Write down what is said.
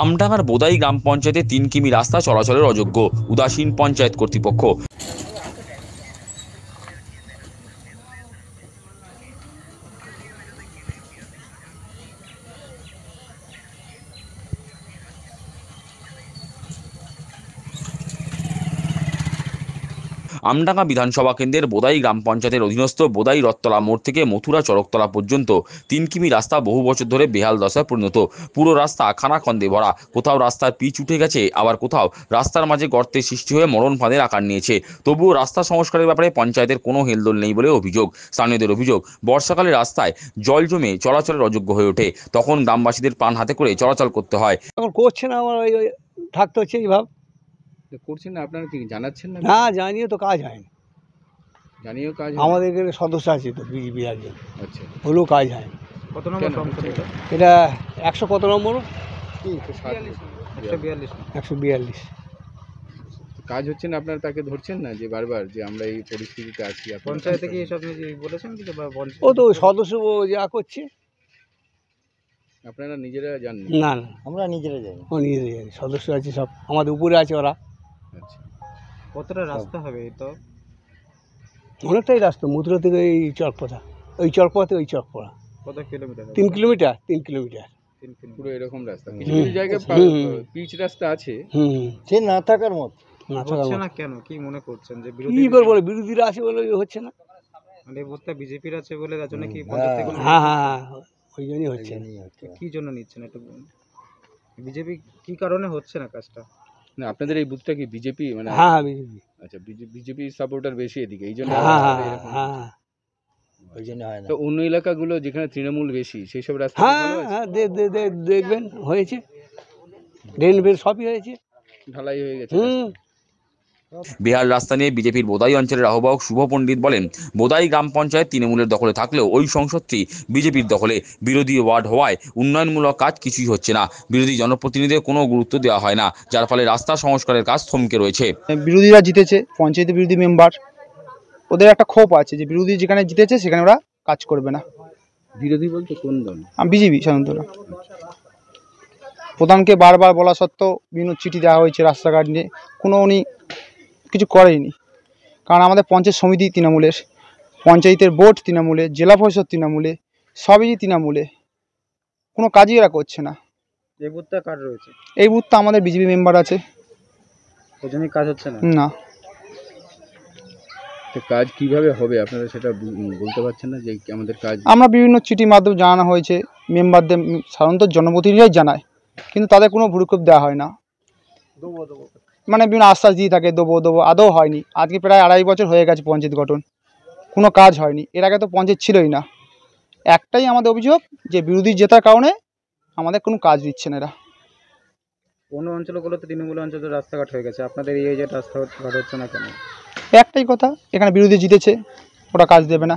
আমডাঙ্গার বোদাই গ্রাম পঞ্চায়েতে ৩ কিমি রাস্তা চলাচলের অযোগ্য, উদাসীন পঞ্চায়েত কর্তৃপক্ষ। আমডাঙ্গা বিধানসভা কেন্দ্রের বোদাই গ্রাম পঞ্চায়েতের অধীনস্থ বোদাই রথতলা মোড় থেকে মথুরা চড়কতলা পর্যন্ত ৩ কিমি রাস্তা বহু বছর ধরে বেহাল দশায় পরিণত। পুরো রাস্তা খানাখন্দে ভরা, কোথাও রাস্তার পিচ উঠে গেছে, আবার কোথাও রাস্তার মাঝে গর্তের সৃষ্টি হয়ে মরণ ফাঁদের আকার নিয়েছে। তবুও রাস্তা সংস্কারের ব্যাপারে পঞ্চায়েতের কোনো হেলদোল নেই বলে অভিযোগ। স্থানীয়দের অভিযোগ, বর্ষাকালে রাস্তায় জল জমে চলাচলের অযোগ্য হয়ে ওঠে, তখন গ্রামবাসীদের প্রাণ হাতে করে চলাচল করতে হয়। এখন করছে না, আমার ওই থাকতে হচ্ছে এইভাবে। করছেন না, আপনারা কি জানাচ্ছেন না? না, জানিয়ে তো কাজ হয় না। জানিয়েও কাজ আমাদের এখানে সদস্য আছে তো বিজেপি একজন, আচ্ছা, হলেও কাজ হয় না। কত নম্বর সংসদ এটা? এটা 100 কত নম্বর? 142। কাজ হচ্ছে না, আপনারা তাকে ধরছেন না যে বারবার যে আমরা এই পরিস্থিতিতে আছি? পঞ্চায়েতে কি এসব বলেছেন কিছু? ও তো সদস্য ও যা করছে। আপনারা নিজেরা জানেন? না না, আমরা নিজেরা জানি, ও নিজেরা জানি। সদস্য আছে সব, আমাদের উপরে আছে ওরা। আচ্ছা, কতটা রাস্তা হবে তো? অনেকটাই রাস্তা, মথুরা থেকে এই চকপথা, ওই চকপথা থেকে ওই চকপড়া। কত কিলোমিটার? 3 কিলোমিটার। 3 কিলোমিটার পুরো এরকম রাস্তা? কিছু কিছু জায়গায় পিচ রাস্তা আছে, সে না থাকার মতো। না থাকার হচ্ছে মতো না কেন? কি মনে করছেন যে কি করবো, বিরোধীরা আছে বলে হচ্ছে না। মানে এই ভোটটা বিজেপির আছে বলে তার জন্য কি পঞ্চায়েত থেকে? হ্যাঁ হ্যাঁ হ্যাঁ, ওই জন্যই হচ্ছে না। কি জন্য নিচ্ছেন একটু বিজেপি কি কারণে হচ্ছে না কাজটা? না, আপনাদের এই বুথটা কি বিজেপি? মানে হ্যাঁ হ্যাঁ, বিজেপি। আচ্ছা, বিজেপি সাপোর্টার বেশি এদিকে, এই জন্য হ্যাঁ হ্যাঁ হ্যাঁ, ওই জন্য হয় না। তো অন্য এলাকাগুলো যেখানে তৃণমূল বেশি সেই সব রাস্তা হ্যাঁ হ্যাঁ, দেখবেন হয়েছে, ড্রেন বেল সবই হয়েছে, ঢালাই হয়ে গেছে। বেহাল রাস্তা নিয়ে বিজেপির বোদাই অঞ্চলের আহ্বায়ক শুভ পণ্ডিত বলেন, বোদাই গ্রাম পঞ্চায়েত তৃণমূলের দখলে থাকলেও ওই সংসদটি বিজেপির দখলে। বিরোধী ওয়ার্ড হওয়ায় উন্নয়নমূলক কাজ কিছুই হচ্ছে না, বিরোধী জনপ্রতিনিধিদের কোনো গুরুত্ব দেওয়া হয় না, যার ফলে রাস্তা সংস্কারের কাজ থমকে রয়েছে। বিরোধীরা জিতেছে, পঞ্চায়েতের বিরোধী মেম্বার, ওদের একটা ক্ষোভ আছে যে বিরোধী যেখানে জিতেছে সেখানে ওরা কাজ করবে না। বিরোধী বলতে কোন দল? বিজেপি সাধারণত। প্রধানকে বারবার বলা সত্ত্বেও বিভিন্ন চিঠি দেওয়া হয়েছে রাস্তাঘাট নিয়ে, কোনো উনি কিছু করেনি। কারণ আমাদের পঞ্চায়েত সমিতি তৃণমূলের, পঞ্চায়েতের বোর্ড তৃণমূলে, জেলা পরিষদ তৃণমূলে, সবই তৃণমূলে, কোনো কাজই এরা করছে না। এই বুথটা কার রয়েছে? এই বুথটা আমাদের বিজেপি মেম্বার আছে, ওই জন্যই কাজ হচ্ছে না। না, তো কাজ কিভাবে হবে আপনারা সেটা বলতে পারছেন না যে আমাদের কাজ? আমরা বিভিন্ন চিঠির মাধ্যমে জানানো হয়েছে মেম্বারদের, সাধারণত জনপ্রতিনিধিরাই জানায়, কিন্তু তাদের কোনো ভূরক্ষেপ দেওয়া হয় না। মানে বিভিন্ন আশ্বাস দিয়ে থাকে দেবো দেবো, আদৌ হয়নি। আজকে প্রায় 2.5 বছর হয়ে গেছে পঞ্চায়েত গঠন, কোনো কাজ হয়নি। এর আগে তো পঞ্চায়েত ছিলই না। একটাই আমাদের অভিযোগ যে বিরোধী জেতার কারণে আমাদের কোনো কাজ দিচ্ছে না এরা। অন্য অঞ্চলগুলোতে তৃণমূল অঞ্চলে রাস্তাঘাট হয়ে গেছে, আপনাদের এই যে রাস্তাঘাট হচ্ছে না কেন? একটাই কথা, এখানে বিরোধী জিতেছে, ওরা কাজ দেবে না।